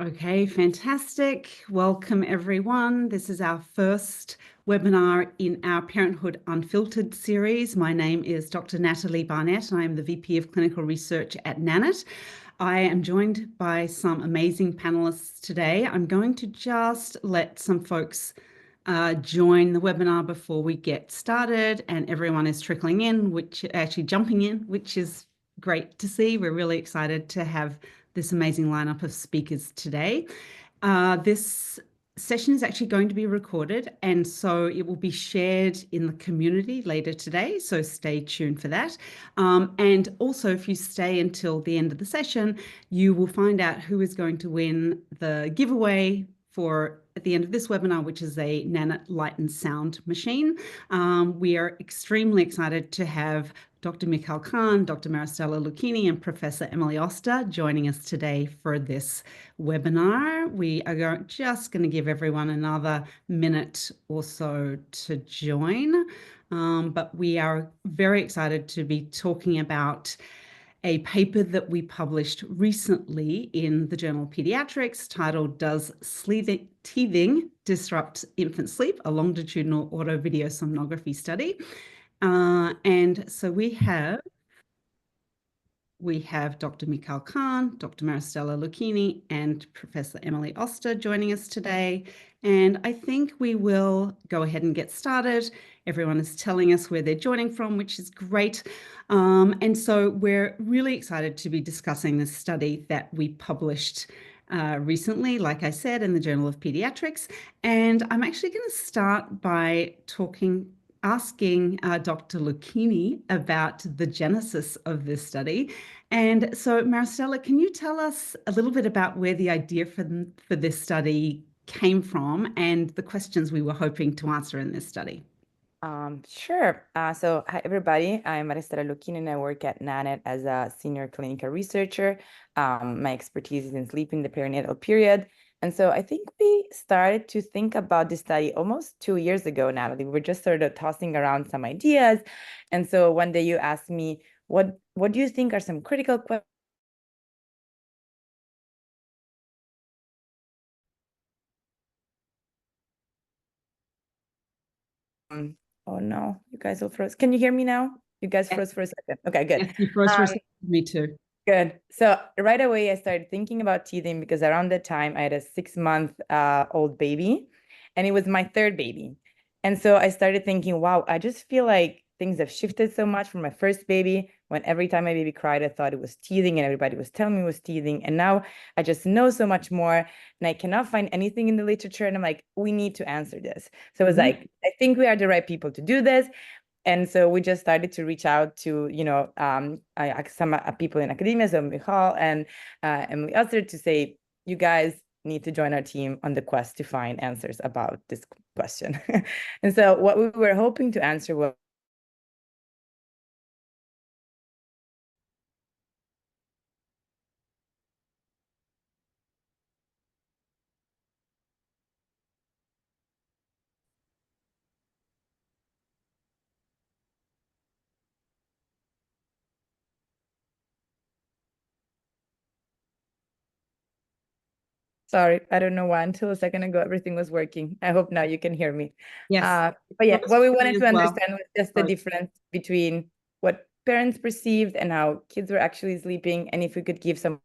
Okay, fantastic. Welcome, everyone. This is our first webinar in our Parenthood Unfiltered series. My name is Dr. Natalie Barnett. I am the VP of Clinical Research at Nanit. I am joined by some amazing panelists today. I'm going to just let some folks join the webinar before we get started, and everyone is trickling in, jumping in, which is great to see. We're really excited to have this amazing lineup of speakers today. This session is actually going to be recorded, and so it will be shared in the community later today, so stay tuned for that. And also, if you stay until the end of the session, you will find out who is going to win the giveaway for at the end of this webinar, which is a Nanit Light and Sound machine. We are extremely excited to have Dr. Mikhail Khan, Dr. Maristella Lucchini, and Professor Emily Oster joining us today for this webinar. We are just going to give everyone another minute or so to join, but we are very excited to be talking about a paper that we published recently in the Journal of Pediatrics titled "Does Teething Disrupt Infant Sleep? A Longitudinal Auto-Video-Somnography Study." And so we have Dr. Mikhail Khan, Dr. Maristella Lucchini, and Professor Emily Oster joining us today. And I think we will go ahead and get started. Everyone is telling us where they're joining from, which is great. And so we're really excited to be discussing this study that we published recently, like I said, in the Journal of Pediatrics. And I'm actually going to start by asking Dr. Lucchini about the genesis of this study. And so, Maristella, can you tell us a little bit about where the idea for this study came from and the questions we were hoping to answer in this study? Sure. So hi, everybody. I'm Maristella Lucchini, and I work at Nanit as a senior clinical researcher. My expertise is in sleep in the perinatal period. And so I think we started to think about this study almost 2 years ago, Natalie. We were just sort of tossing around some ideas. And so one day you asked me, what do you think are some critical questions? Oh no, you guys all froze. Can you hear me now? You guys froze for a second. Okay, good. Yes, you froze for a second. Me too. Good. So right away, I started thinking about teething because around that time, I had a 6-month old baby, and it was my third baby. And so I started thinking, wow, I just feel like things have shifted so much from my first baby, when every time my baby cried, I thought it was teething and everybody was telling me it was teething. And now I just know so much more, and I cannot find anything in the literature. And I'm like, we need to answer this. So I was like, I think we are the right people to do this. And so we just started to reach out to, some people in academia, so Michal and Emily Oster, to say, you guys need to join our team on the quest to find answers about this question. And so what we were hoping to answer was, sorry, I don't know why, until a second ago, everything was working. I hope now you can hear me. Yes. But yeah, what we wanted to Well. understand was just the difference between what parents perceived and how kids were actually sleeping, and if we could give some.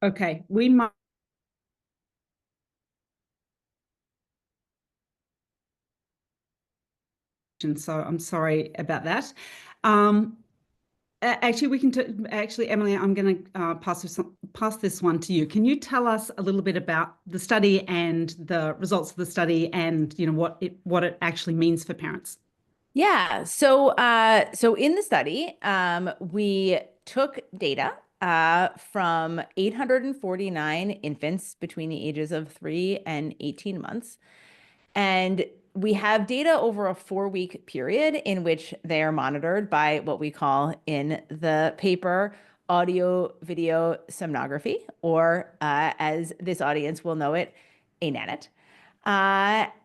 Okay, we might. So I'm sorry about that. Actually, Emily, I'm going to pass this one to you. Can you tell us a little bit about the study and the results of the study, and what it actually means for parents? Yeah. So in the study, we took data from 849 infants between the ages of 3 and 18 months. And we have data over a 4-week period in which they are monitored by what we call in the paper audio video somnography, or as this audience will know it, a nanit.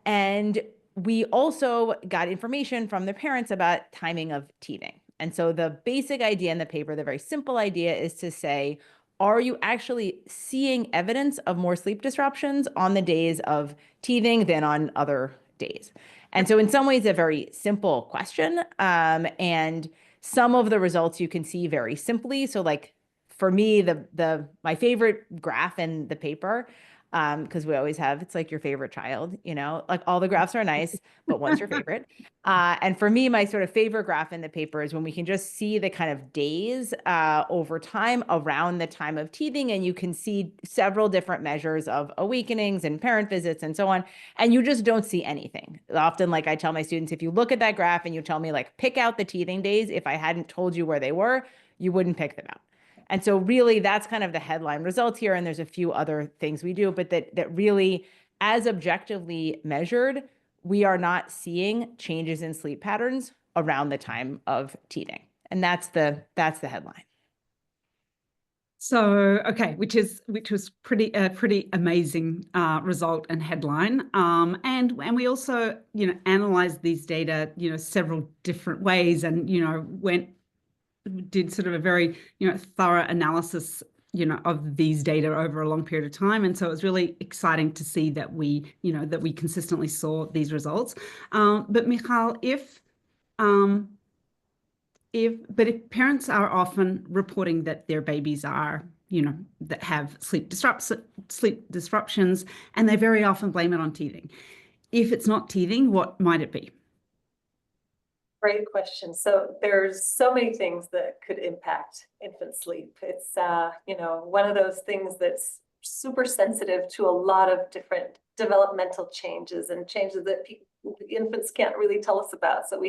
And we also got information from the parents about timing of teething. And so the basic idea in the paper, the very simple idea, is to say, are you actually seeing evidence of more sleep disruptions on the days of teething than on other days? And so in some ways, a very simple question. And some of the results you can see very simply. So like for me, my favorite graph in the paper, because we always have, it's like your favorite child, like all the graphs are nice, but one's your favorite. And for me, my sort of favorite graph in the paper is when we can just see the kind of days over time around the time of teething, and you can see several different measures of awakenings and parent visits and so on, and you just don't see anything. Often, like I tell my students, if you look at that graph and you tell me like, pick out the teething days, if I hadn't told you where they were, you wouldn't pick them out. And so really that's kind of the headline result here. And there's a few other things we do, but that really, as objectively measured, we are not seeing changes in sleep patterns around the time of teething. And that's the headline. So, okay, which was pretty amazing result and headline. And we also, analyzed these data, several different ways, and, did sort of a very, thorough analysis, of these data over a long period of time. And so it was really exciting to see that we consistently saw these results. But Michal, if parents are often reporting that their babies are, that have sleep disruptions, and they very often blame it on teething. If it's not teething, what might it be? Great question. So there's so many things that could impact infant sleep. It's, one of those things that's super sensitive to a lot of different developmental changes and changes that infants can't really tell us about. So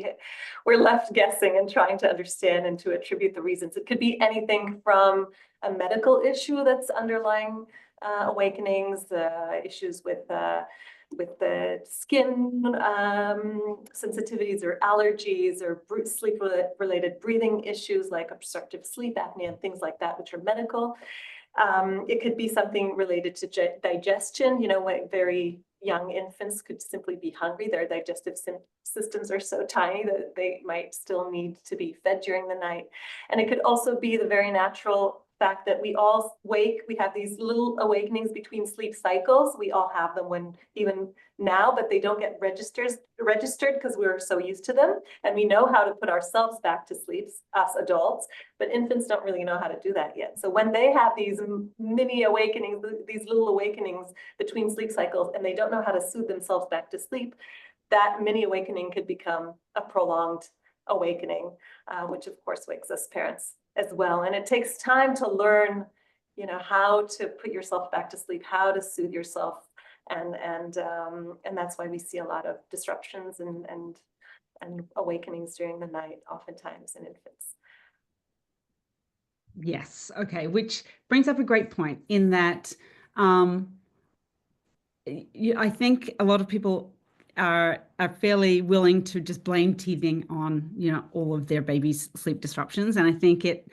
we're left guessing and trying to understand and to attribute the reasons. It could be anything from a medical issue that's underlying awakenings, issues with the skin sensitivities or allergies or sleep-related breathing issues like obstructive sleep apnea and things like that, which are medical. It could be something related to digestion. When very young infants could simply be hungry. Their digestive systems are so tiny that they might still need to be fed during the night. And it could also be the very natural fact that we all wake, we have these little awakenings between sleep cycles. We all have them even now, but they don't get registered because we're so used to them. And we know how to put ourselves back to sleep, us adults, but infants don't really know how to do that yet. So when they have these mini awakenings, these little awakenings between sleep cycles, and they don't know how to soothe themselves back to sleep, that mini awakening could become a prolonged awakening, which of course wakes us parents as well. And it takes time to learn, how to put yourself back to sleep, how to soothe yourself. And that's why we see a lot of disruptions and awakenings during the night, oftentimes in infants. Yes. Okay. Which brings up a great point in that I think a lot of people are fairly willing to just blame teething on, all of their baby's sleep disruptions. And I think it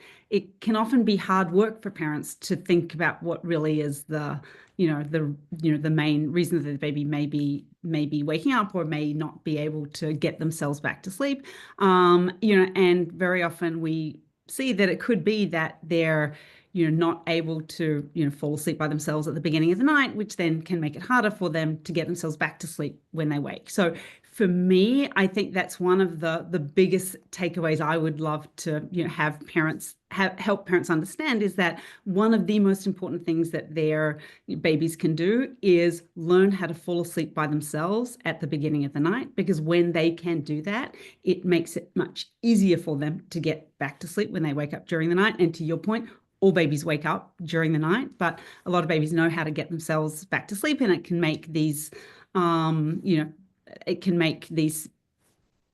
can often be hard work for parents to think about what really is the main reason that the baby may be waking up or may not be able to get themselves back to sleep. And very often we see that it could be that they're not able to, fall asleep by themselves at the beginning of the night, which then can make it harder for them to get themselves back to sleep when they wake. So for me, I think that's one of the biggest takeaways I would love to, have parents help parents understand, is that one of the most important things that their babies can do is learn how to fall asleep by themselves at the beginning of the night, because when they can do that, it makes it much easier for them to get back to sleep when they wake up during the night. And to your point, all babies wake up during the night, but a lot of babies know how to get themselves back to sleep, and it can make these,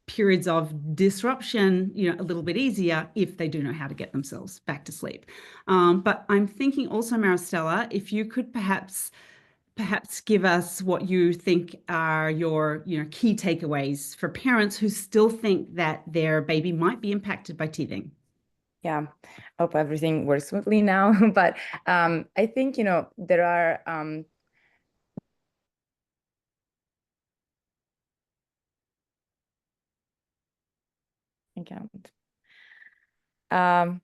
periods of disruption, a little bit easier if they do know how to get themselves back to sleep. But I'm thinking also, Maristella, if you could perhaps give us what you think are your, key takeaways for parents who still think that their baby might be impacted by teething. Yeah, hope everything works smoothly now. But I think, there are I can't. Can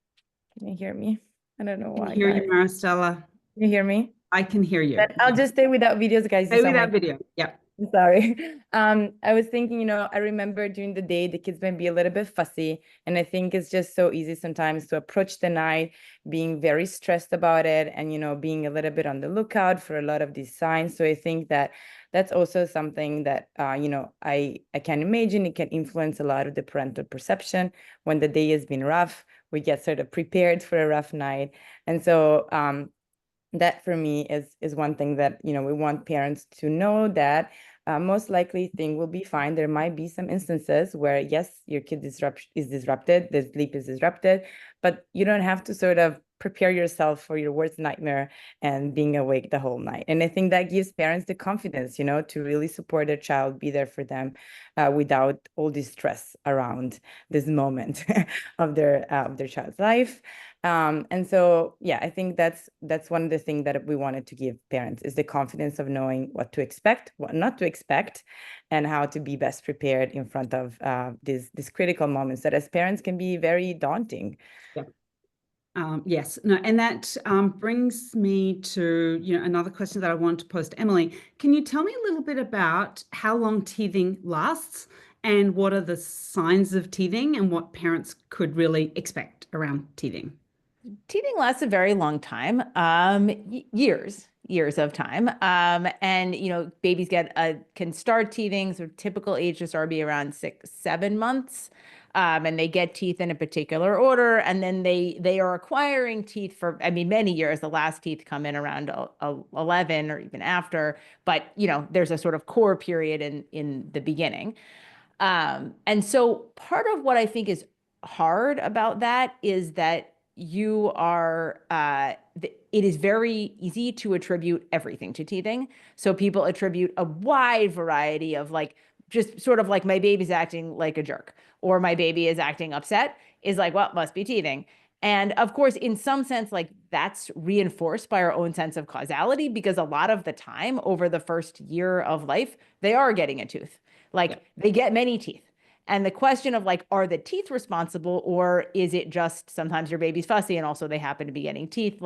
you hear me? I don't know I can why, hear you, guys. Maristella. Can you hear me? I can hear you. Then I'll just stay without videos, guys. You Stay with sound that like video. Yeah. I'm sorry. I was thinking, I remember during the day, the kids might be a little bit fussy. And I think it's just so easy sometimes to approach the night being very stressed about it and, being a little bit on the lookout for a lot of these signs. So I think that that's also something that, I can imagine it can influence a lot of the parental perception. When the day has been rough, we get sort of prepared for a rough night. And so, that for me is one thing that we want parents to know, that most likely thing will be fine. There might be some instances where yes, your kid is disrupted, the sleep is disrupted, but you don't have to sort of prepare yourself for your worst nightmare and being awake the whole night. And I think that gives parents the confidence, to really support their child, be there for them without all this stress around this moment of their child's life. And so, yeah, I think that's one of the things that we wanted to give parents, is the confidence of knowing what to expect, what not to expect, and how to be best prepared in front of these critical moments that as parents can be very daunting. Yeah. Yes, no, and that brings me to another question that I want to pose to Emily. Can you tell me a little bit about how long teething lasts, and what are the signs of teething, and what parents could really expect around teething? Teething lasts a very long time, years of time. And babies can start teething. So typical age to start be around 6-7 months. And they get teeth in a particular order, and then they are acquiring teeth for, many years. The last teeth come in around 11 or even after, but there's a sort of core period in the beginning. And so part of what I think is hard about that is that it is very easy to attribute everything to teething. So people attribute a wide variety of just sort of like, my baby's acting like a jerk, or my baby is acting upset, is like, well, it must be teething. And of course, in some sense, that's reinforced by our own sense of causality, because a lot of the time over the first year of life, they are getting a tooth. They get many teeth. And the question of are the teeth responsible, or is it just sometimes your baby's fussy and also they happen to be getting teeth?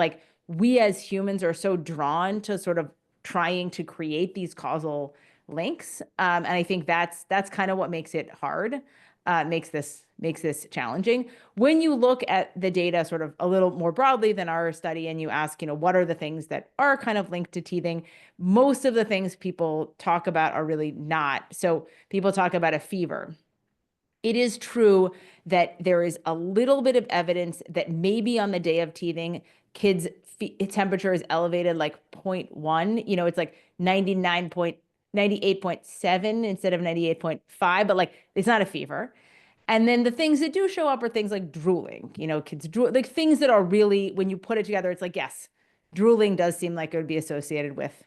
We as humans are so drawn to sort of trying to create these causal links. And I think that's kind of what makes it hard, makes this challenging. When you look at the data sort of a little more broadly than our study, and you ask, what are the things that are kind of linked to teething, most of the things people talk about are really not. So people talk about a fever. It is true that there is a little bit of evidence that maybe on the day of teething, kids' temperature is elevated 0.1. It's 98.7 instead of 98.5, but it's not a fever. And then the things that do show up are things like drooling. Kids drool, things that are really, when you put it together, it's yes, drooling does seem like it would be associated with.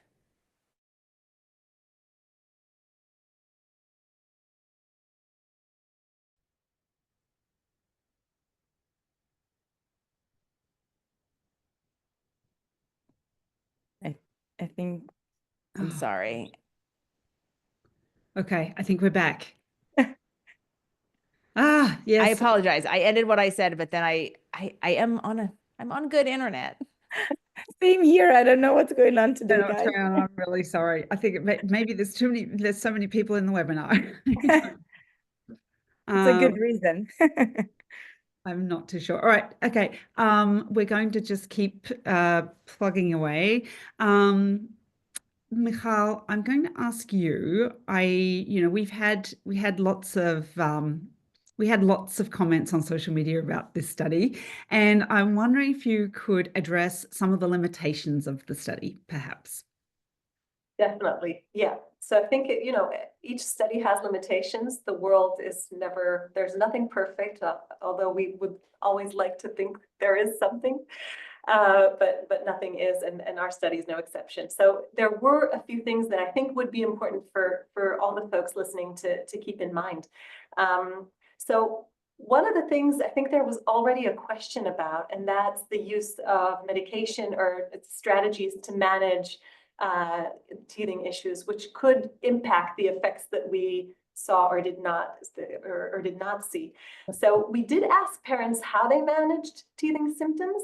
I think I'm sorry. Okay, I think we're back. Yes. I apologize. I ended what I said, but then I'm on good internet. Same here. I don't know what's going on today, guys. I'm really sorry. I think maybe there's so many people in the webinar. It's a good reason. I'm not too sure. All right. Okay. We're going to just keep plugging away. Michal, I'm going to ask you. We had lots of comments on social media about this study, and I'm wondering if you could address some of the limitations of the study, perhaps. Definitely. Yeah. So I think, each study has limitations. The world is there's nothing perfect, although we would always like to think there is something, but nothing is, and our study is no exception. So there were a few things that I think would be important for all the folks listening to keep in mind. So one of the things I think there was already a question about, and that's the use of medication or strategies to manage teething issues, which could impact the effects that we saw or did not see. So we did ask parents how they managed teething symptoms.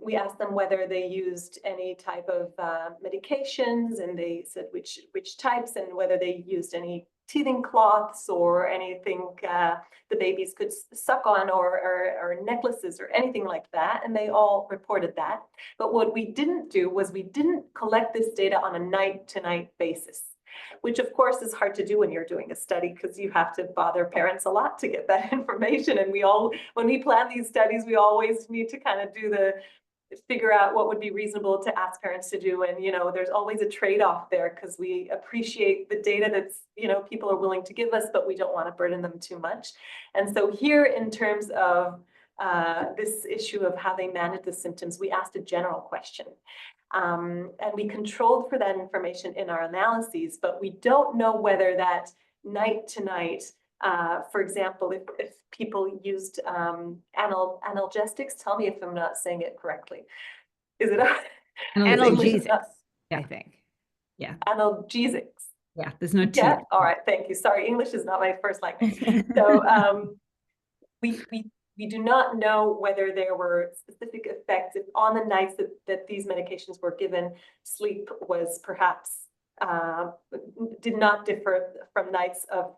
We asked them whether they used any type of medications, and they said which types, and whether they used any teething cloths or anything the babies could suck on, or necklaces or anything like that, and they all reported that. But what we didn't do was we didn't collect this data on a night-to-night basis, which of course is hard to do when you're doing a study, because you have to bother parents a lot to get that information. And when we plan these studies, we always need to kind of figure out what would be reasonable to ask parents to do. And, there's always a trade-off there, because we appreciate the data that's, people are willing to give us, but we don't want to burden them too much. And so here, in terms of this issue of how they manage the symptoms, we asked a general question. And we controlled for that information in our analyses, but we don't know whether that night to night, for example, if people used analgesics, tell me if I'm not saying it correctly. Is it analgesics? I think. Yeah. Analgesics. Yeah, there's no T. Yeah. All right. Thank you. Sorry, English is not my first language. So we do not know whether there were specific effects if on the nights that these medications were given, sleep was perhaps did not differ from nights of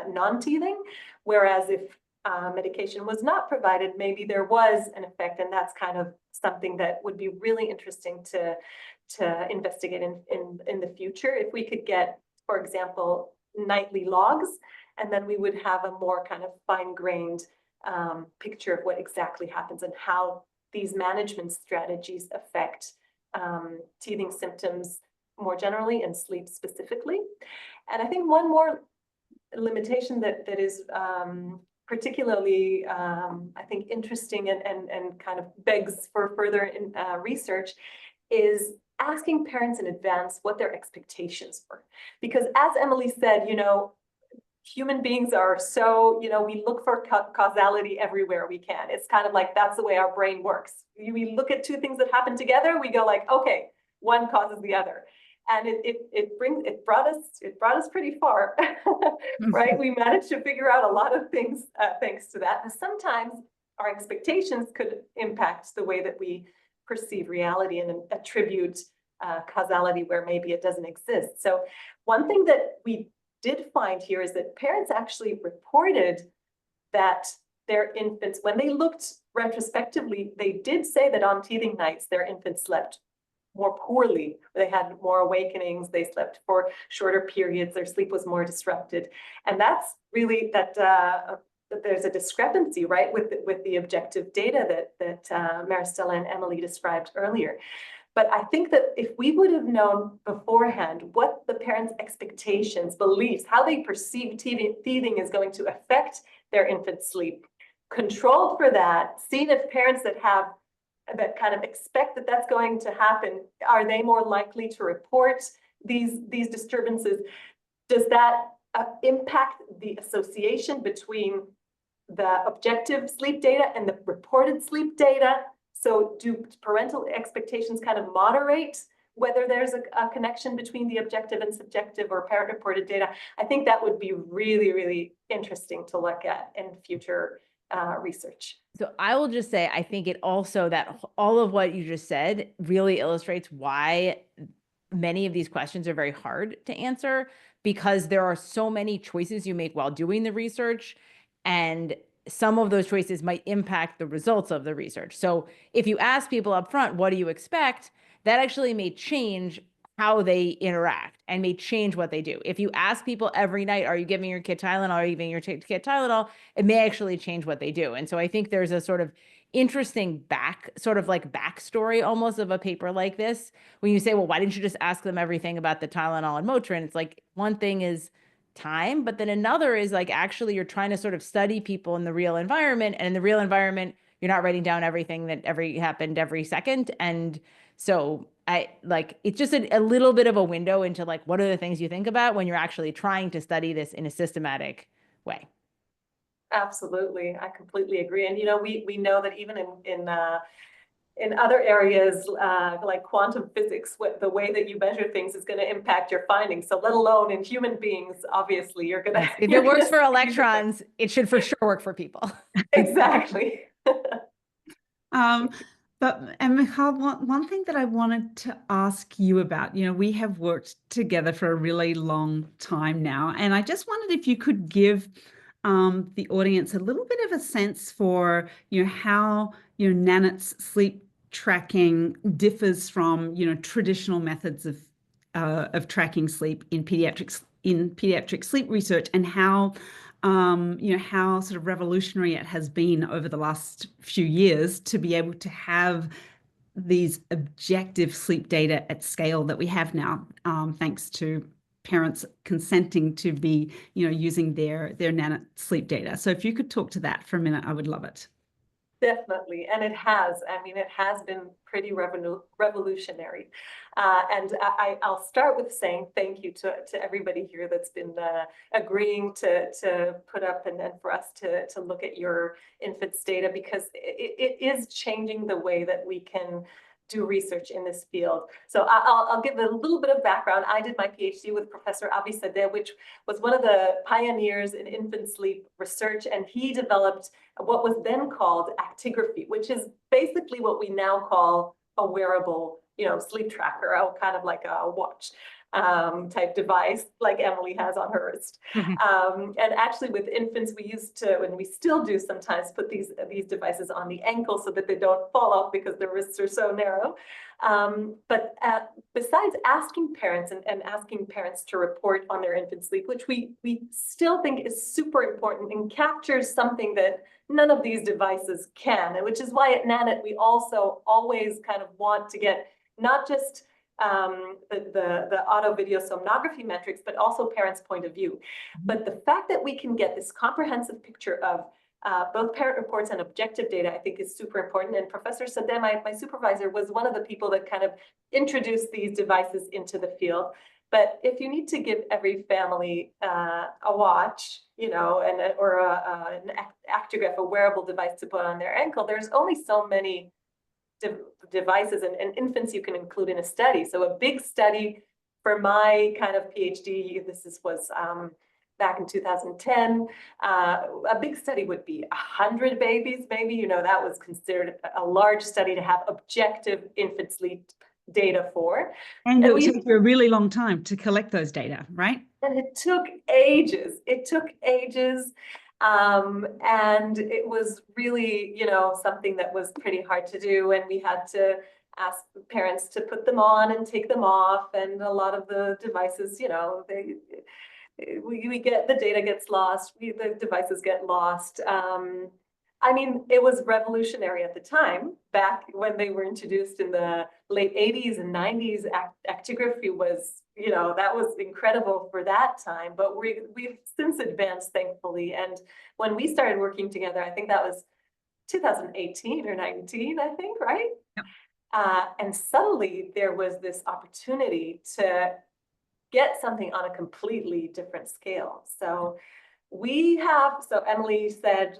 non-teething, whereas if medication was not provided, maybe there was an effect. And that's kind of something that would be really interesting to investigate in the future. If we could get, for example, nightly logs, and then we would have a more kind of fine-grained picture of what exactly happens and how these management strategies affect teething symptoms more generally and sleep specifically. And I think one more limitation that is particularly, I think, interesting and kind of begs for further research is asking parents in advance what their expectations were. Because as Emily said, human beings are so, we look for causality everywhere we can. It's kind of like, that's the way our brain works. We look at two things that happen together, we go like, okay, one causes the other. And it brought us pretty far, right? We managed to figure out a lot of things thanks to that. And sometimes our expectations could impact the way that we perceive reality and attribute causality where maybe it doesn't exist. So one thing that we did find here is that parents actually reported that their infants, when they looked retrospectively, they did say that on teething nights, their infants slept more poorly. They had more awakenings, they slept for shorter periods, their sleep was more disrupted. And that's really that there's a discrepancy, right, with the objective data that Maristella and Emily described earlier. But I think that if we would have known beforehand what the parents' expectations, beliefs, how they perceive teething is going to affect their infant's sleep, controlled for that, seen if parents that kind of expect that that's going to happen, are they more likely to report these disturbances? Does that impact the association between the objective sleep data and the reported sleep data? So do parental expectations kind of moderate whether there's a connection between the objective and subjective or parent-reported data? I think that would be really, really interesting to look at in future research. So I will just say, I think it also, that all of what you just said really illustrates why many of these questions are very hard to answer, because there are so many choices you make while doing the research, and some of those choices might impact the results of the research. So if you ask people up front, what do you expect? That actually may change how they interact and may change what they do. If you ask people every night, are you giving your kid Tylenol? Are you giving your kid Tylenol? It may actually change what they do. And so I think there's a sort of interesting backstory almost of a paper like this. When you say, well, why didn't you just ask them everything about the Tylenol and Motrin? It's like, one thing is time, but then another is like, actually you're trying to sort of study people in the real environment, and in the real environment, you're not writing down everything that happened every second. And so it's just a little bit of a window into like, what are the things you think about when you're actually trying to study this in a systematic way? Absolutely. I completely agree. And, we know that even in other areas, like quantum physics, the way that you measure things is going to impact your findings. So let alone in human beings, obviously, you're going to. If it works for electrons, it should for sure work for people. Exactly. And Michal, one thing that I wanted to ask you about, we have worked together for a really long time now, and I just wondered if you could give the audience a little bit of a sense for, how, Nanit's sleep tracking differs from, traditional methods of tracking sleep in pediatric sleep research, and how how sort of revolutionary it has been over the last few years to be able to have these objective sleep data at scale that we have now, thanks to parents consenting to be, using their Nanit sleep data. So if you could talk to that for a minute, I would love it. Definitely. And it has. I mean, it has been pretty revolutionary. And I'll start with saying thank you to everybody here that's been agreeing to put up and for us to look at your infants' data, because it is changing the way that we can do research in this field. So I'll give a little bit of background. I did my PhD with Professor Avi Sadeh, which was one of the pioneers in infant sleep research, and he developed what was then called actigraphy, which is basically what we now call a wearable, sleep tracker, kind of like a watch type device like Emily has on her wrist. And actually with infants, we used to, and we still do sometimes, put these devices on the ankle so that they don't fall off because their wrists are so narrow. But besides asking parents and asking parents to report on their infant sleep, which we still think is super important and captures something that none of these devices can, and which is why at Nanit we also always kind of want to get not just the auto video somnography metrics, but also parents' point of view. But the fact that we can get this comprehensive picture of both parent reports and objective data, I think is super important. And Professor Sadeh, my supervisor, was one of the people that kind of introduced these devices into the field. But if you need to give every family a watch, or an actigraph, a wearable device to put on their ankle, there's only so many devices and infants you can include in a study. So a big study for my kind of PhD, was back in 2010, a big study would be 100 babies, maybe, that was considered a large study to have objective infant sleep data for. And it would take you a really long time to collect those data, right? And it took ages. And it was really, something that was pretty hard to do. And we had to ask parents to put them on and take them off. And a lot of the devices, the data gets lost, the devices get lost. I mean, it was revolutionary at the time, back when they were introduced in the late 80s and 90s. Actigraphy was, that was incredible for that time, but we've since advanced, thankfully. And when we started working together, I think that was 2018 or 19, I think, right? Yep. And suddenly there was this opportunity to get something on a completely different scale. So Emily said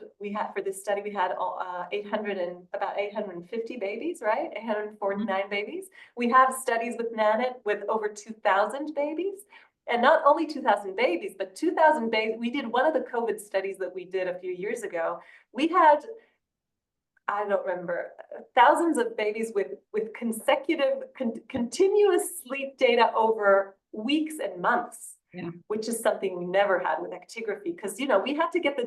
for this study, we had about 850 babies, right? 849 babies. We have studies with Nanit with over 2,000 babies. And not only 2,000 babies, but 2,000 babies. We did one of the COVID studies that we did a few years ago. We had, I don't remember, thousands of babies with continuous sleep data over weeks and months. Yeah. Which is something we never had with actigraphy, because we had to get the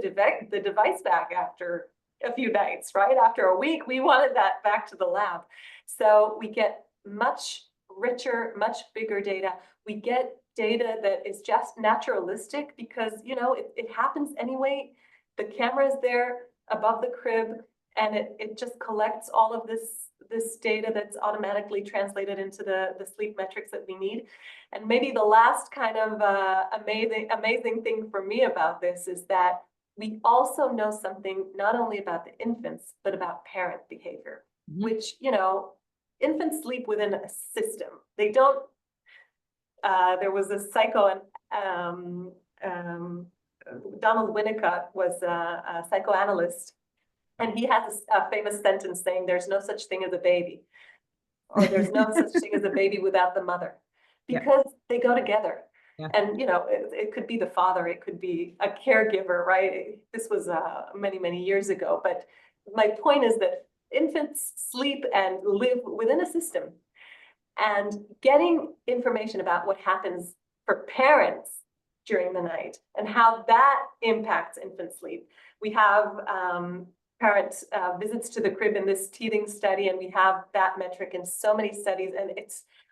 device back after a few nights, right? After a week, we wanted that back to the lab. So we get much richer, much bigger data. We get data that is just naturalistic because it happens anyway. The camera is there above the crib, and it just collects all of this data that's automatically translated into the sleep metrics that we need. And maybe the last kind of amazing thing for me about this is that we also know something not only about the infants, but about parent behavior, which, infants sleep within a system. They don't, there was a Donald Winnicott was a psychoanalyst, and he has a famous sentence saying, "There's no such thing as a baby," or "There's no such thing as a baby without the mother," because they go together. Yeah. And, you know, it could be the father, it could be a caregiver, right? This was many, many years ago. But my point is that infants sleep and live within a system. And getting information about what happens for parents during the night and how that impacts infant sleep. We have parent visits to the crib in this teething study, and we have that metric in so many studies. And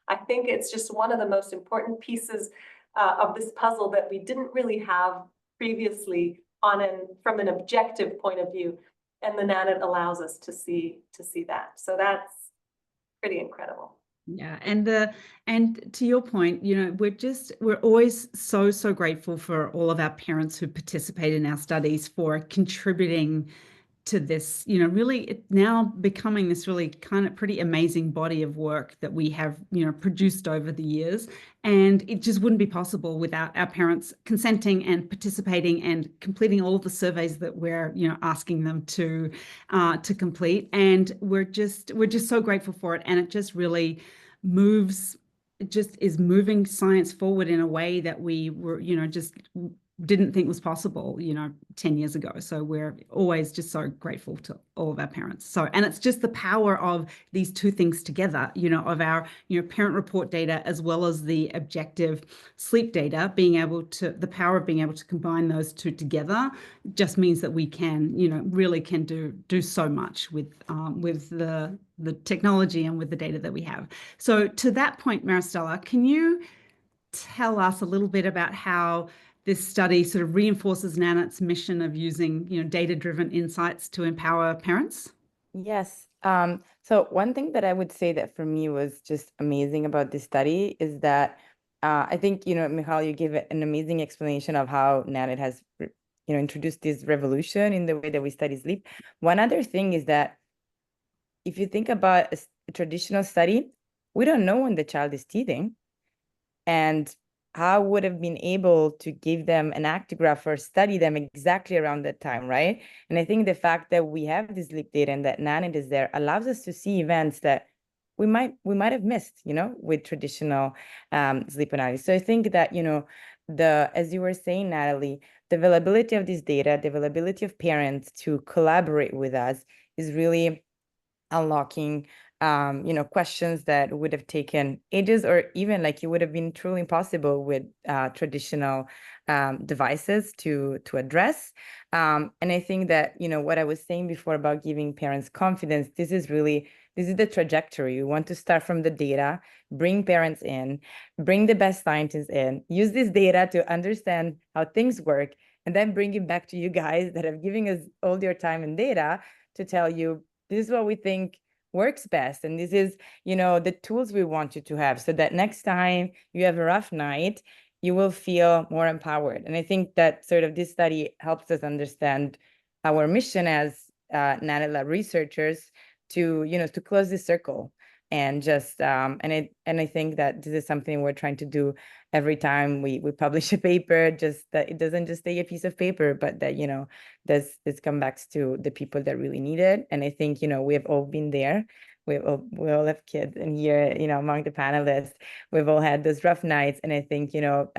I think it's just one of the most important pieces of this puzzle that we didn't really have previously from an objective point of view. And the Nanit allows us to see that. So that's pretty incredible. Yeah, and to your point, you know, we're always so grateful for all of our parents who participate in our studies for contributing to this, you know, really now becoming this really kind of pretty amazing body of work that we have, you know, produced over the years. And it just wouldn't be possible without our parents consenting and participating and completing all of the surveys that we're, you know, asking them to complete. And we're just so grateful for it. And it just really is moving science forward in a way that we were, you know, just didn't think was possible, you know, 10 years ago. So we're always just so grateful to all of our parents. So, and it's just the power of these two things together, you know, of our, you know, parent report data, as well as the objective sleep data, the power of being able to combine those two together just means that we can, you know, really can do so much with the technology and with the data that we have. So to that point, Maristella, can you tell us a little bit about how this study sort of reinforces Nanit's mission of using, you know, data-driven insights to empower parents? Yes. So one thing that I would say that for me was just amazing about this study is that I think, you know, Michal, you gave an amazing explanation of how Nanit has, you know, introduced this revolution in the way that we study sleep. One other thing is that if you think about a traditional study, we don't know when the child is teething. And how would have been able to give them an actigraph or study them exactly around that time, right? And I think the fact that we have this sleep data and that Nanit is there allows us to see events that we might have missed, you know, with traditional sleep analysis. So I think that, you know, as you were saying, Natalie, the availability of this data, the availability of parents to collaborate with us is really unlocking you know, questions that would have taken ages, or even like it would have been truly impossible with traditional devices to address. And I think that, you know, what I was saying before about giving parents confidence, this is the trajectory. We want to start from the data, bring parents in, bring the best scientists in, use this data to understand how things work, and then bring it back to you guys that have given us all your time and data to tell you, this is what we think works best. And this is, you know, the tools we want you to have so that next time you have a rough night, you will feel more empowered. And I think that sort of this study helps us understand our mission as Nanit Lab researchers to, you know, to close this circle. And just and I think that this is something we're trying to do every time we publish a paper, just that it doesn't just stay a piece of paper, but that, you know, this comes back to the people that really need it. And I think, you know, we have all been there. We all have kids, and here, you know, among the panelists, we've all had those rough nights. And I think, you know,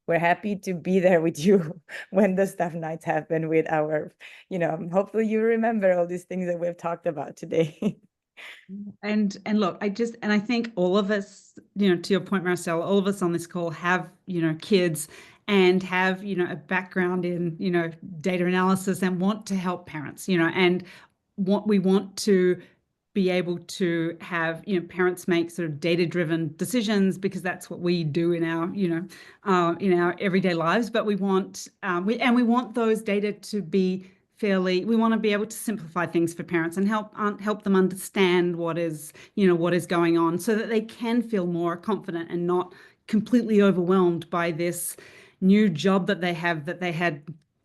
we're happy to be there with you when the tough nights happen with our, you know, hopefully you remember all these things that we've talked about today. And look, I think all of us, you know, to your point, Marcel, all of us on this call have, you know, kids and have, you know, a background in, you know, data analysis and want to help parents, you know, and we want to be able to have, you know, parents make sort of data-driven decisions, because that's what we do in our, you know, in our everyday lives. But we want we want those data to be we want to be able to simplify things for parents and help them understand what is going on, so that they can feel more confident and not completely overwhelmed by this new job that they have, that they had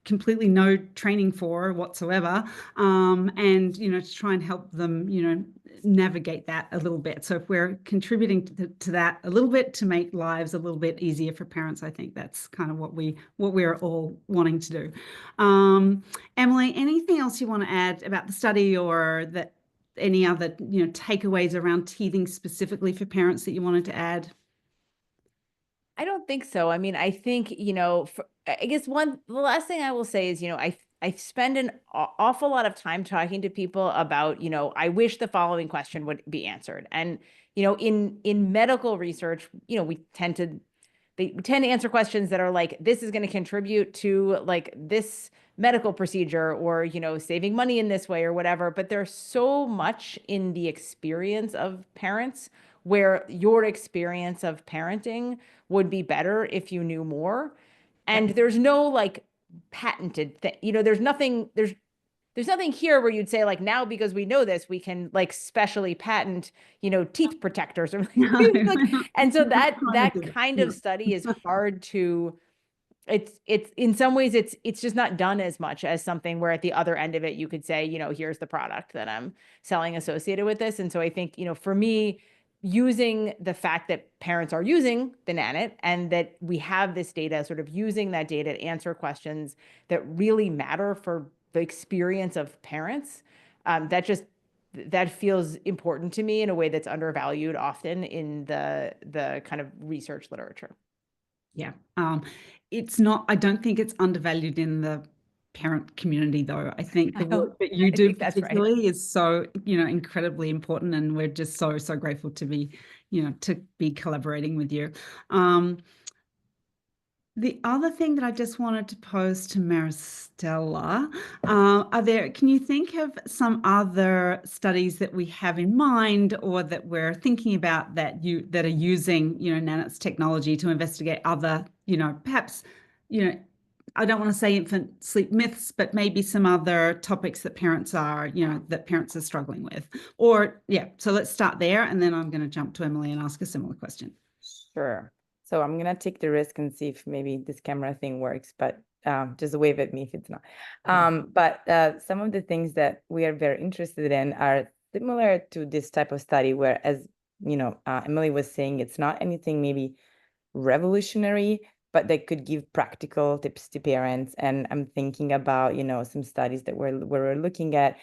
completely no training for whatsoever, and to try and help them navigate that a little bit. So if we're contributing to that a little bit to make lives a little bit easier for parents, I think that's kind of what we're all wanting to do. Emily, anything else you want to add about the study, or that any other takeaways around teething specifically for parents that you wanted to add? I don't think so. I mean, I think, I guess the last thing I will say is, I spend an awful lot of time talking to people about, I wish the following question would be answered. And, in medical research, they tend to answer questions that are like, this is going to contribute to like this medical procedure, or, saving money in this way or whatever. But there's so much in the experience of parents where your experience of parenting would be better if you knew more. And there's no like patented thing, there's nothing here where you'd say like, now because we know this, we can like specially patent, teeth protectors or like, and so that kind of study is hard to, it's in some ways it's just not done as much as something where at the other end of it you could say, here's the product that I'm selling associated with this. And so I think, for me, using the fact that parents are using the Nanit and that we have this data, sort of using that data to answer questions that really matter for the experience of parents, that feels important to me in a way that's undervalued often in the kind of research literature. Yeah. It's not, I don't think it's undervalued in the parent community, though. I think the work that you do particularly is so, incredibly important, and we're just so grateful to be, to be collaborating with you. The other thing that I just wanted to pose to Maristella, can you think of some other studies that we have in mind or that we're thinking about that are using, Nanit's technology to investigate other, perhaps, I don't want to say infant sleep myths, but maybe some other topics that parents are struggling with. Or, so let's start there, and then I'm going to jump to Emily and ask a similar question. Sure. So I'm going to take the risk and see if maybe this camera thing works, but just wave at me if it's not. But some of the things that we are very interested in are similar to this type of study, where, as Emily was saying, it's not anything maybe revolutionary, but they could give practical tips to parents. And I'm thinking about, some studies that we're looking at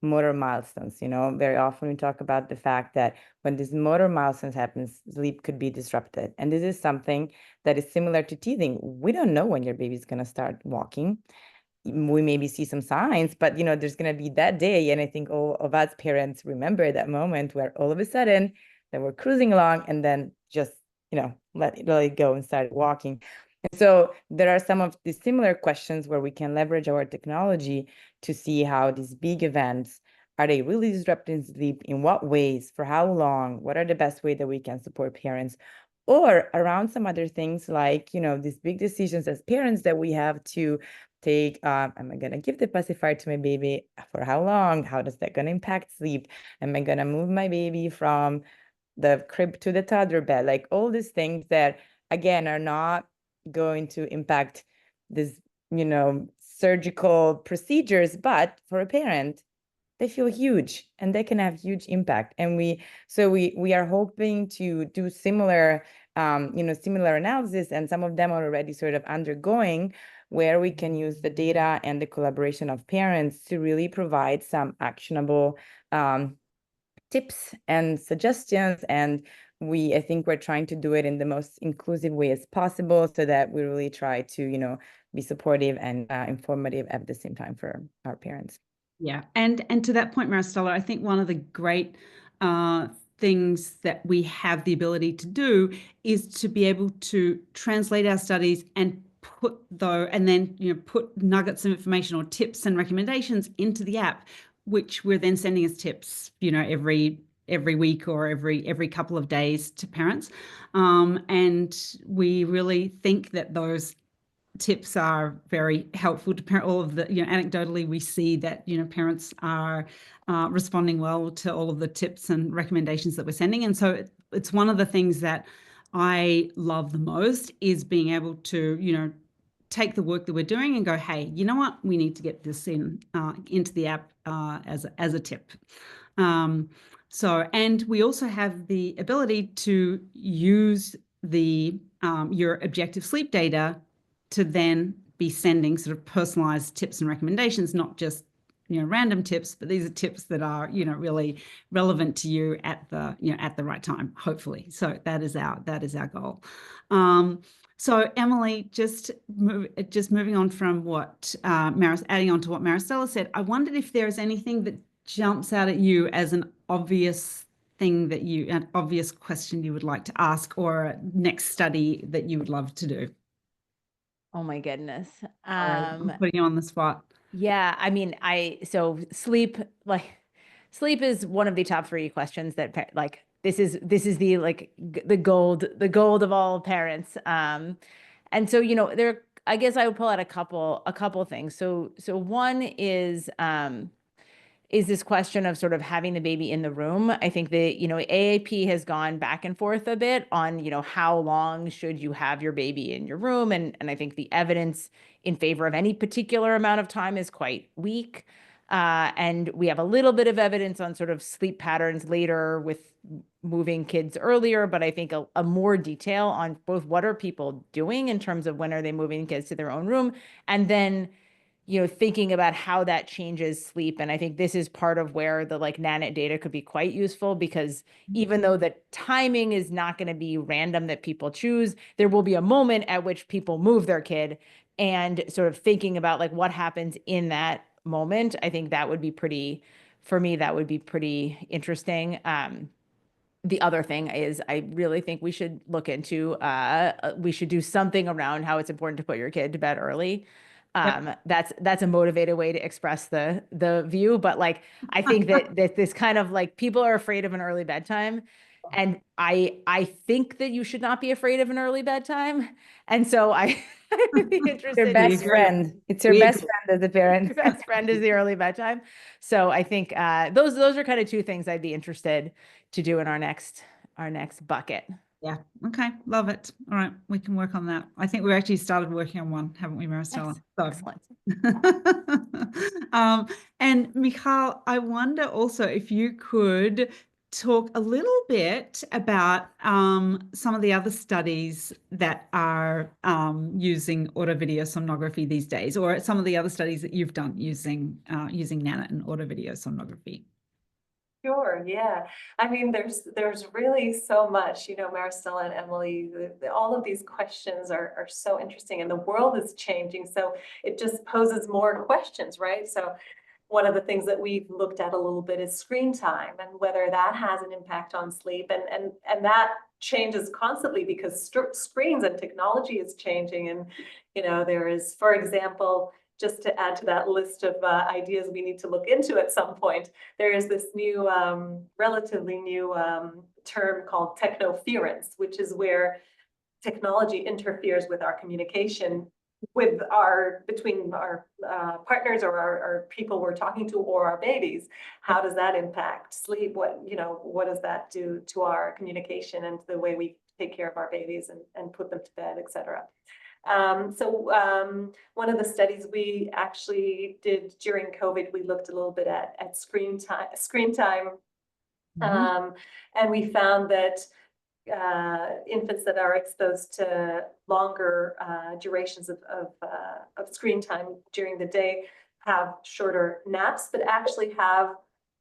motor milestones. Very often we talk about the fact that when these motor milestones happens, sleep could be disrupted. And this is something that is similar to teething. We don't know when your baby's going to start walking. We maybe see some signs, but there's going to be that day. And I think all of us parents remember that moment where all of a sudden they were cruising along and then just, let it go and start walking. And so there are some of the similar questions where we can leverage our technology to see how these big events, are they really disrupting sleep? In what ways? For how long? What are the best ways that we can support parents? Or around some other things like, these big decisions as parents that we have to take, am I going to give the pacifier to my baby? For how long? How does that going to impact sleep? Am I going to move my baby from the crib to the toddler bed? Like all these things that, again, are not going to impact this, surgical procedures, but for a parent, they feel huge and they can have huge impact. And we are hoping to do similar, similar analysis, and some of them are already sort of undergoing, where we can use the data and the collaboration of parents to really provide some actionable tips and suggestions. And I think we're trying to do it in the most inclusive way as possible, so that we really try to, be supportive and informative at the same time for our parents. Yeah. And to that point, Maristella, I think one of the great things that we have the ability to do is to be able to translate our studies and put nuggets of information or tips and recommendations into the app, which we're then sending as tips, every week or every couple of days to parents. And we really think that those tips are very helpful to parent. All of the, anecdotally, we see that, parents are responding well to all of the tips and recommendations that we're sending. And so it's one of the things that I love the most, is being able to, take the work that we're doing and go, hey, you know what? We need to get this into the app as a tip. And we also have the ability to use your objective sleep data to then be sending sort of personalized tips and recommendations, not just random tips, but these are tips that are really relevant to you at the right time, hopefully. So that is our goal. So Emily, just moving on from what adding on to what Maristella said, I wondered if there is anything that jumps out at you as an obvious question you would like to ask, or a next study that you would love to do. Oh my goodness. I'm putting you on the spot. Yeah, I mean, so sleep is one of the top 3 questions that this is the the gold of all parents. And so, I guess I would pull out a couple things. So one is this question of sort of having the baby in the room. I think that, AAP has gone back and forth a bit on, how long should you have your baby in your room? And I think the evidence in favor of any particular amount of time is quite weak. And we have a little bit of evidence on sort of sleep patterns later with moving kids earlier, but I think a more detail on both what are people doing in terms of when are they moving kids to their own room, and then thinking about how that changes sleep. And I think this is part of where the Nanit data could be quite useful, because even though the timing is not going to be random that people choose, there will be a moment at which people move their kid, and sort of thinking about what happens in that moment. I think that would be pretty interesting. The other thing is, I really think we should look into, we should do something around how it's important to put your kid to bed early. That's a motivated way to express the view, but I think that this kind of people are afraid of an early bedtime, and I think that you should not be afraid of an early bedtime, and so I would be interested. Your best friend. It's your best friend as a parent. Your best friend is the early bedtime. So I think those are kind of 2 things I'd be interested to do in our next bucket. Yeah. Okay. Love it. All right. We can work on that. I think we've actually started working on one, haven't we, Maristella? Excellent. And Michal, I wonder also if you could talk a little bit about some of the other studies that are using auto-video sonography these days, or some of the other studies that you've done using Nanit and auto-video sonography. Sure, yeah. I mean, there's really so much, Maristella and Emily, all of these questions are so interesting, and the world is changing. So it just poses more questions, right? So one of the things that we've looked at a little bit is screen time, and whether that has an impact on sleep. And that changes constantly because screens and technology is changing. And, there is, for example, just to add to that list of ideas we need to look into at some point, there is this new, relatively new term called technoference, which is where technology interferes with our communication between our partners or our people we're talking to, or our babies. How does that impact sleep? What does that do to our communication and the way we take care of our babies and put them to bed, et cetera? One of the studies we actually did during COVID, we looked a little bit at screen time, and we found that infants that are exposed to longer durations of screen time during the day have shorter naps, but actually have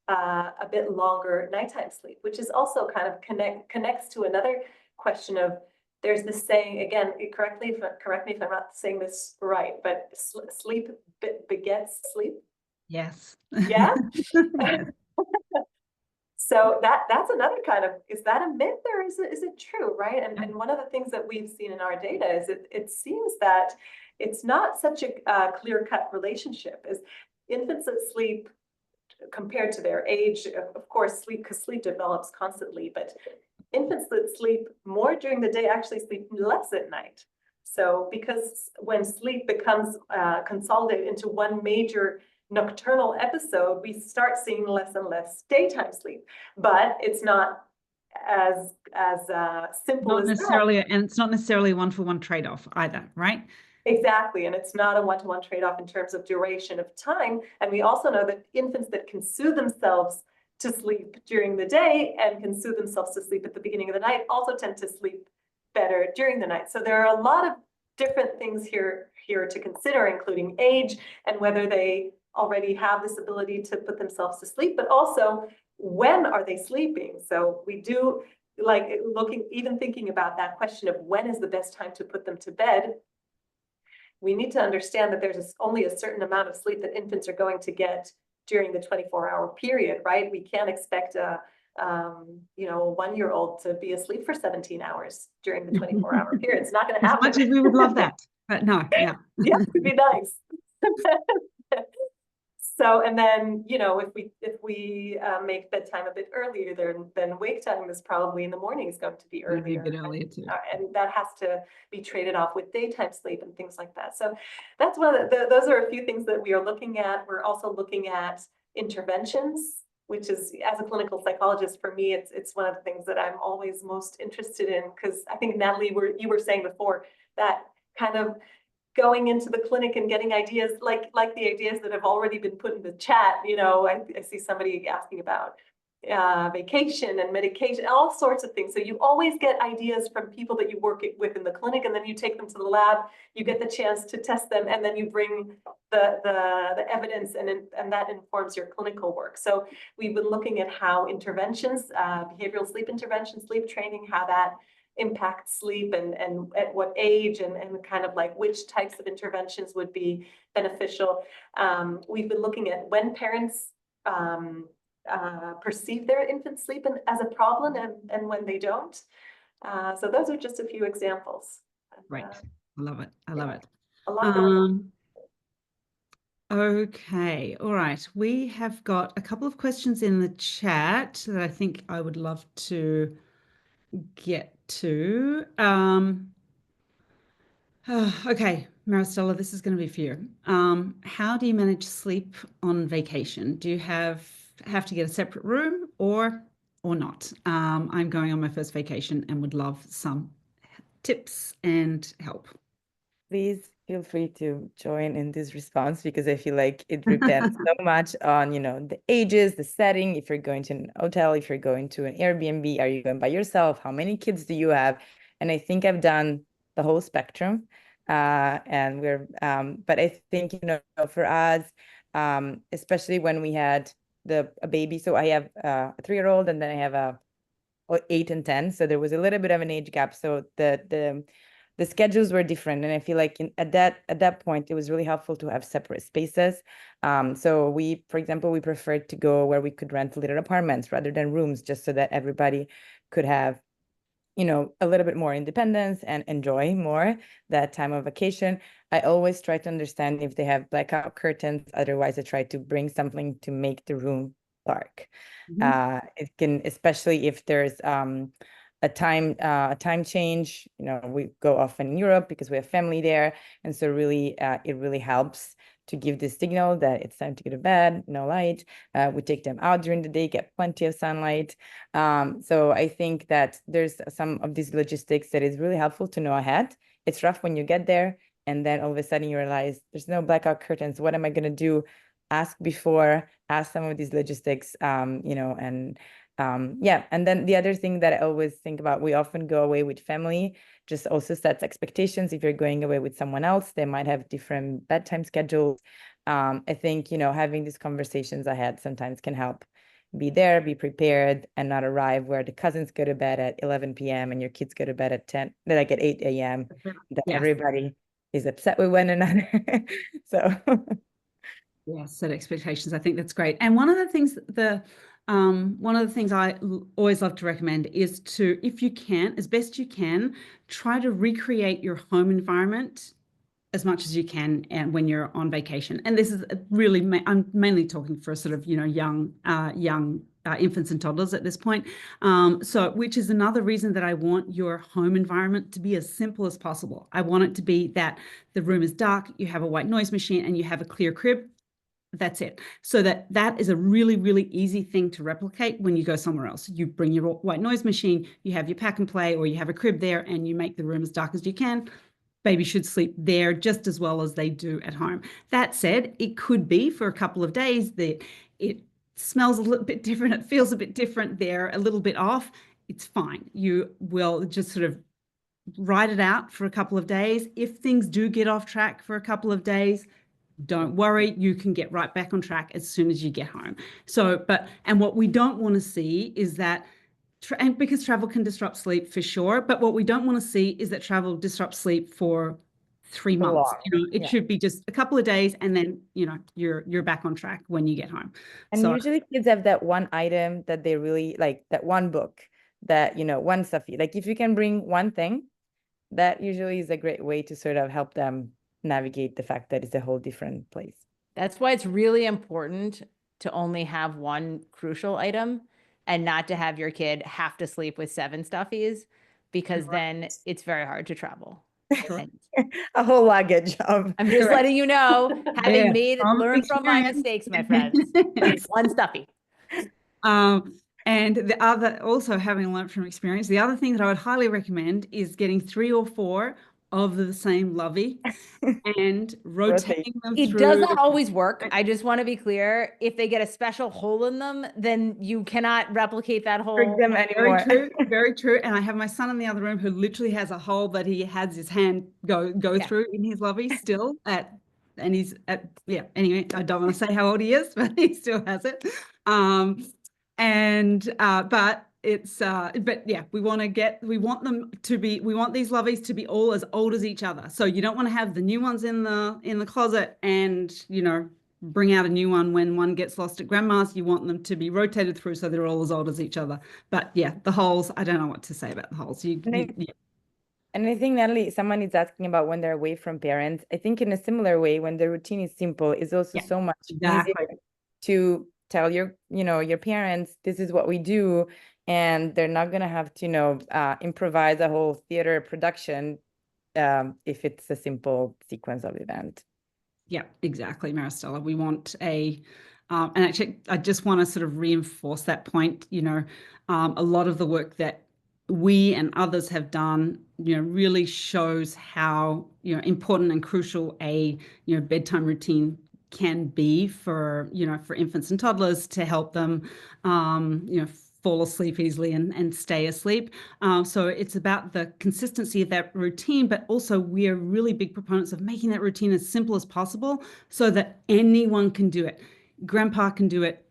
a bit longer nighttime sleep, which is also kind of connects to another question of, there's this saying, again, correct me if I'm not saying this right, but sleep begets sleep. Yes. Yeah. So that's another kind of, is that a myth or is it true, right? And one of the things that we've seen in our data is it seems that it's not such a clear-cut relationship as infants that sleep compared to their age. Of course, because sleep develops constantly, but infants that sleep more during the day actually sleep less at night. So because when sleep becomes consolidated into one major nocturnal episode, we start seeing less and less daytime sleep, but it's not as simple as necessarily that. And it's not necessarily a 1-for-1 trade-off either, right? Exactly, and it's not a one-to-one trade-off in terms of duration of time. And we also know that infants that can soothe themselves to sleep during the day and can soothe themselves to sleep at the beginning of the night also tend to sleep better during the night. So there are a lot of different things here to consider, including age and whether they already have this ability to put themselves to sleep, but also when are they sleeping? So we do like even thinking about that question of when is the best time to put them to bed. We need to understand that there's only a certain amount of sleep that infants are going to get during the 24-hour period, right? We can't expect a 1-year-old to be asleep for 17 hours during the 24-hour period. It's not going to happen. As much as we would love that, but no, yeah. Yeah, it'd be nice. So, and then, if we make bedtime a bit earlier, then wake time is probably in the morning is going to be earlier. A bit earlier too. And that has to be traded off with daytime sleep and things like that. So that's one of those are a few things that we are looking at. We're also looking at interventions, which is, as a clinical psychologist, for me, it's one of the things that I'm always most interested in, because I think, Natalie, you were saying before that kind of going into the clinic and getting ideas like the ideas that have already been put in the chat. I see somebody asking about vacation and medication, all sorts of things. So you always get ideas from people that you work with in the clinic, and then you take them to the lab, you get the chance to test them, and then you bring the evidence, and that informs your clinical work. So we've been looking at how interventions, behavioral sleep intervention, sleep training, how that impacts sleep, and at what age, and kind of like which types of interventions would be beneficial. We've been looking at when parents perceive their infant sleep as a problem, and when they don't. So those are just a few examples. Right. I love it. I love it. A lot going on. Okay. All right. We have got a couple of questions in the chat that I think I would love to get to. Okay, Maristella, this is going to be for you. How do you manage sleep on vacation? Do you have to get a separate room or not? I'm going on my first vacation and would love some tips and help. Please feel free to join in this response, because I feel like it depends so much on, the ages, the setting. If you're going to an hotel, if you're going to an Airbnb, are you going by yourself? How many kids do you have? And I think I've done the whole spectrum. And but I think, for us, especially when we had a baby, so I have a 3-year-old, and then I have a 8 and 10. So there was a little bit of an age gap. So the schedules were different, and I feel like at that point it was really helpful to have separate spaces. So for example, we preferred to go where we could rent little apartments rather than rooms, just so that everybody could have a little bit more independence and enjoy more that time of vacation. I always try to understand if they have blackout curtains. Otherwise, I try to bring something to make the room dark. It can, especially if there's a time change. We go often in Europe because we have family there, and so really it really helps to give this signal that it's time to go to bed, no light. We take them out during the day, get plenty of sunlight. So I think that there's some of these logistics that is really helpful to know ahead. It's rough when you get there, and then all of a sudden you realize there's no blackout curtains. What am I going to do? Ask before, ask some of these logistics, and and then the other thing that I always think about, we often go away with family, just also sets expectations. If you're going away with someone else, they might have different bedtime schedules. I think, having these conversations ahead sometimes can help. Be there, be prepared, and not arrive where the cousins go to bed at 11 p.m. and your kids go to bed at 8 a.m. That everybody is upset with one another. So yes, set expectations. I think that's great. And one of the things I always love to recommend is to, if you can, as best you can, try to recreate your home environment as much as you can, and when you're on vacation. And this is really, I'm mainly talking for sort of, young infants and toddlers at this point. Which is another reason that I want your home environment to be as simple as possible. I want it to be that the room is dark, you have a white noise machine, and you have a clear crib. That's it. So that is a really, really easy thing to replicate when you go somewhere else. You bring your white noise machine, you have your pack and play, or you have a crib there, and you make the room as dark as you can. baby should sleep there just as well as they do at home. That said, it could be for a couple of days that it smells a little bit different, it feels a bit different, they're a little bit off. It's fine. You will just sort of ride it out for a couple of days. If things do get off track for a couple of days, don't worry, you can get right back on track as soon as you get home. So, and what we don't want to see is that, and because travel can disrupt sleep for sure, but what we don't want to see is that travel disrupts sleep for 3 months. It should be just a couple of days, and then you're back on track when you get home. And usually kids have that one item that they really like, that one book, that one stuffy. Like if you can bring one thing, that usually is a great way to sort of help them navigate the fact that it's a whole different place. That's why it's really important to only have one crucial item and not to have your kid have to sleep with 7 stuffies, because then it's very hard to travel. A whole luggage of. I'm just letting you know, having learned from my mistakes, my friends. One stuffy. And the other, also having learned from experience, the other thing that I would highly recommend is getting 3 or 4 of the same lovey and rotating them through. It doesn't always work. I just want to be clear. If they get a special hole in them, then you cannot replicate that hole. Them anymore. Very true, very true. And I have my son in the other room who literally has a hole that he has his hand go through in his lovey still and he's at, anyway, I don't want to say how old he is, but he still has it. But it's but yeah, we want these loveys to be all as old as each other. So you don't want to have the new ones in the closet and bring out a new one when one gets lost at grandma's. You want them to be rotated through so they're all as old as each other. But yeah, the holes, I don't know what to say about the holes. And I think, Natalie, someone is asking about when they're away from parents. I think in a similar way, when the routine is simple, it's also so much easier to tell your parents, this is what we do, and they're not going to have to, improvise a whole theater production if it's a simple sequence of event. Yeah, exactly, Maristella. We want and actually, I just want to sort of reinforce that point. A lot of the work that we and others have done, really shows how, important and crucial a, bedtime routine can be for infants and toddlers to help them, fall asleep easily and stay asleep. So it's about the consistency of that routine, but also we are really big proponents of making that routine as simple as possible so that anyone can do it. Grandpa can do it,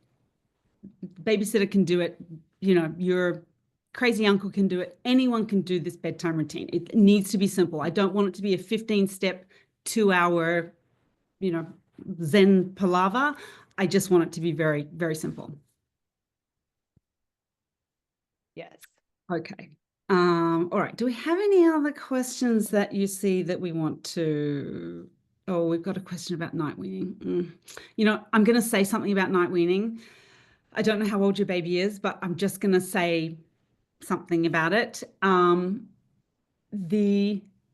babysitter can do it, your crazy uncle can do it. Anyone can do this bedtime routine. It needs to be simple. I don't want it to be a 15-step, 2-hour, Zen palaver. I just want it to be very, very simple. Yes. Okay. All right. Do we have any other questions that you see that we want to? Oh, we've got a question about night weaning. I'm going to say something about night weaning. I don't know how old your baby is, but I'm just going to say something about it. And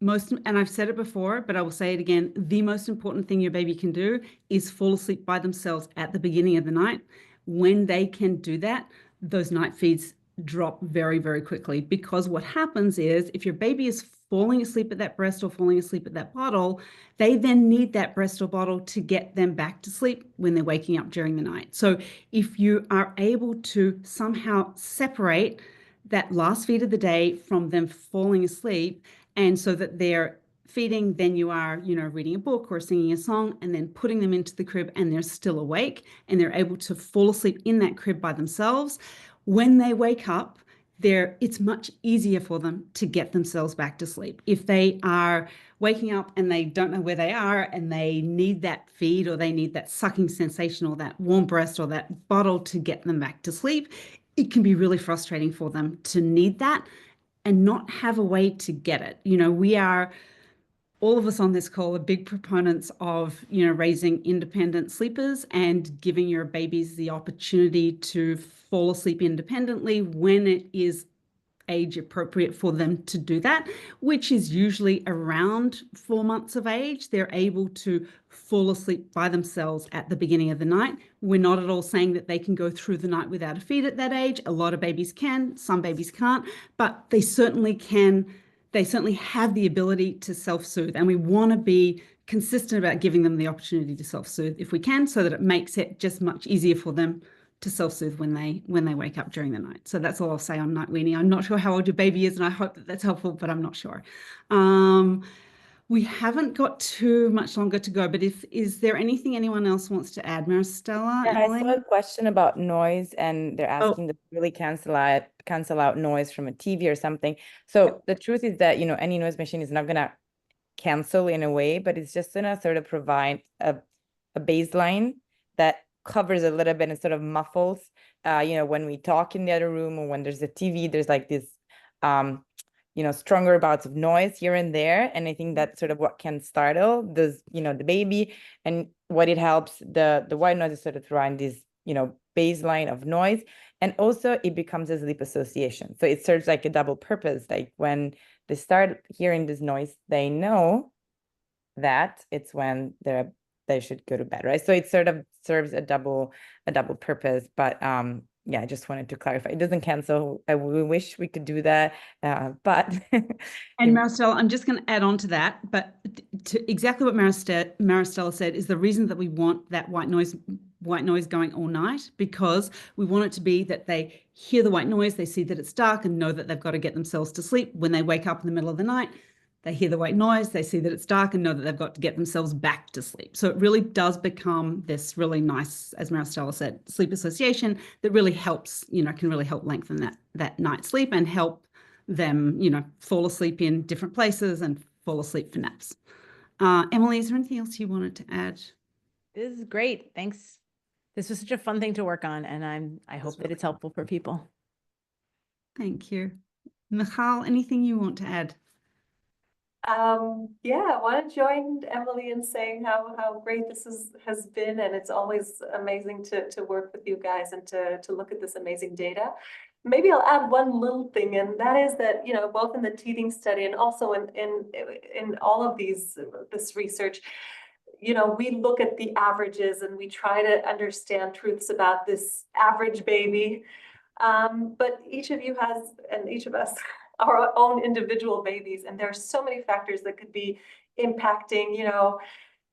I've said it before, but I will say it again, the most important thing your baby can do is fall asleep by themselves at the beginning of the night. When they can do that, those night feeds drop very, very quickly, because what happens is if your baby is falling asleep at that breast or falling asleep at that bottle, they then need that breast or bottle to get them back to sleep when they're waking up during the night. So if you are able to somehow separate that last feed of the day from them falling asleep, and so that they're feeding, then you are, reading a book or singing a song, and then putting them into the crib and they're still awake and they're able to fall asleep in that crib by themselves. When they wake up, it's much easier for them to get themselves back to sleep. If they are waking up and they don't know where they are and they need that feed or they need that sucking sensation or that warm breast or that bottle to get them back to sleep, it can be really frustrating for them to need that and not have a way to get it. We are, all of us on this call, are big proponents of, raising independent sleepers and giving your babies the opportunity to fall asleep independently when it is age appropriate for them to do that, which is usually around 4 months of age. They're able to fall asleep by themselves at the beginning of the night. We're not at all saying that they can go through the night without a feed at that age. A lot of babies can, some babies can't, but they certainly can they certainly have the ability to self-soothe, and we want to be consistent about giving them the opportunity to self-soothe if we can, so that it makes it just much easier for them to self-soothe when they wake up during the night. So that's all I'll say on night weaning. I'm not sure how old your baby is, and I hope that that's helpful, but I'm not sure. We haven't got too much longer to go, but is there anything anyone else wants to add? Maristella, Yeah, I Emily? saw a question about noise, and they're asking to really cancel out noise from a TV or something. So the truth is that, any noise machine is not gonna cancel in a way, but it's just gonna sort of provide a baseline that covers a little bit and sort of muffles, when we talk in the other room or when there's a TV, there's like this, stronger bouts of noise here and there. And I think that's sort of what can startle the baby, and what it helps the white noise is sort of provide this, baseline of noise. And also it becomes a sleep association. So it serves like a double purpose. Like when they start hearing this noise, they know that it's when they should go to bed, right? So it sort of serves a double purpose. But yeah, I just wanted to clarify. It doesn't cancel. We wish we could do that, but. And Maristella, I'm just going to add on to that, but to exactly what Maristella said is the reason that we want that white noise going all night, because we want it to be that they hear the white noise, they see that it's dark and know that they've got to get themselves to sleep. When they wake up in the middle of the night, they hear the white noise, they see that it's dark and know that they've got to get themselves back to sleep. So it really does become this really nice, as Maristella said, sleep association that really helps, can really help lengthen that night's sleep and help them, fall asleep in different places and fall asleep for naps. Emily, is there anything else you wanted to add? This is great. Thanks. This was such a fun thing to work on, and I hope that it's helpful for people. Thank you. Michal, anything you want to add? Yeah, I want to join Emily in saying how great this has been, and it's always amazing to work with you guys and to look at this amazing data. Maybe I'll add one little thing, and that is that, both in the teething study and also in all of this research, we look at the averages and we try to understand truths about this average baby. But each of you has, and each of us, our own individual babies, and there are so many factors that could be impacting,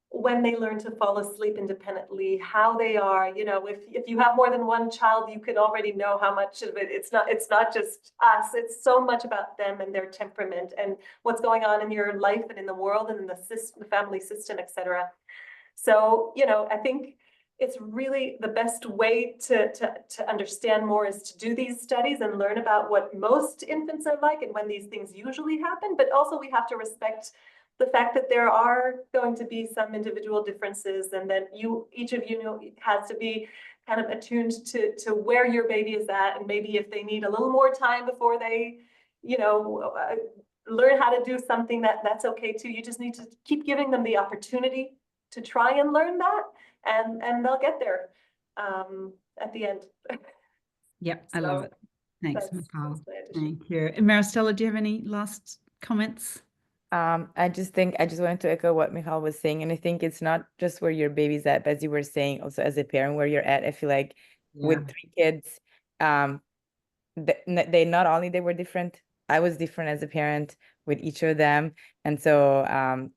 when they learn to fall asleep independently, how they are, if you have more than one child, you could already know how much of it, it's not just us, it's so much about them and their temperament and what's going on in your life and in the world and in the system, the family system, etc. So, I think it's really the best way to understand more is to do these studies and learn about what most infants are like and when these things usually happen. But also we have to respect the fact that there are going to be some individual differences, and that each of you has to be kind of attuned to where your baby is at, and maybe if they need a little more time before they, learn how to do something, that's okay too. You just need to keep giving them the opportunity to try and learn that, and they'll get there at the end. Yep, I love it. Thanks, that's Michal. my addition. Thank you. And Maristella, do you have any last comments? I just wanted to echo what Michal was saying, and I think it's not just where your baby's at, but as you were saying, also as a parent, where you're at. I feel like with 3 kids, they not only they were different, I was different as a parent with each of them, and so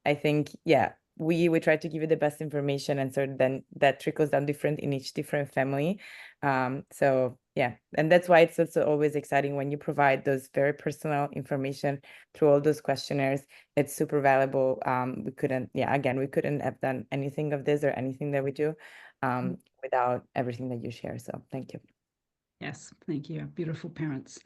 I think we try to give you the best information, and so then that trickles down different in each different family. So yeah, and that's why it's also always exciting when you provide those very personal information through all those questionnaires. It's super valuable. We couldn't have done anything of this or anything that we do without everything that you share. So thank you. Yes, thank you. Beautiful parents.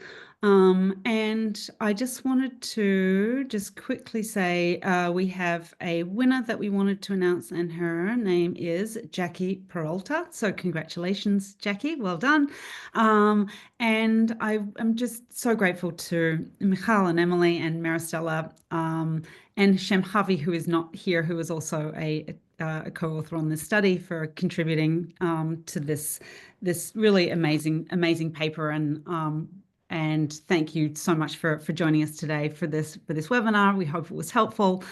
And I just wanted to quickly say we have a winner that we wanted to announce, and her name is Jackie Peralta. So congratulations, Jackie. Well done. And I'm just so grateful to Michal and Emily and Maristella and Shem Havi, who is not here, who is also a co-author on this study, for contributing to this really amazing paper, and thank you so much for joining us today for this webinar. We hope it was helpful.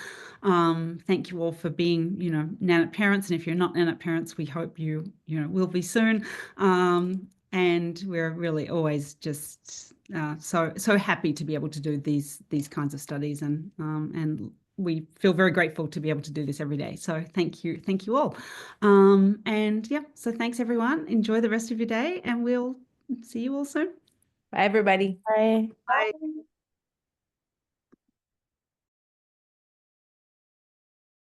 Thank you all for being Nanit parents, and if you're not Nanit parents, we hope you will be soon. And we're really always just so happy to be able to do these kinds of studies, and we feel very grateful to be able to do this every day. So thank you all. And yeah, so thanks everyone. Enjoy the rest of your day, and we'll see you all soon. Bye, everybody. Bye. Bye.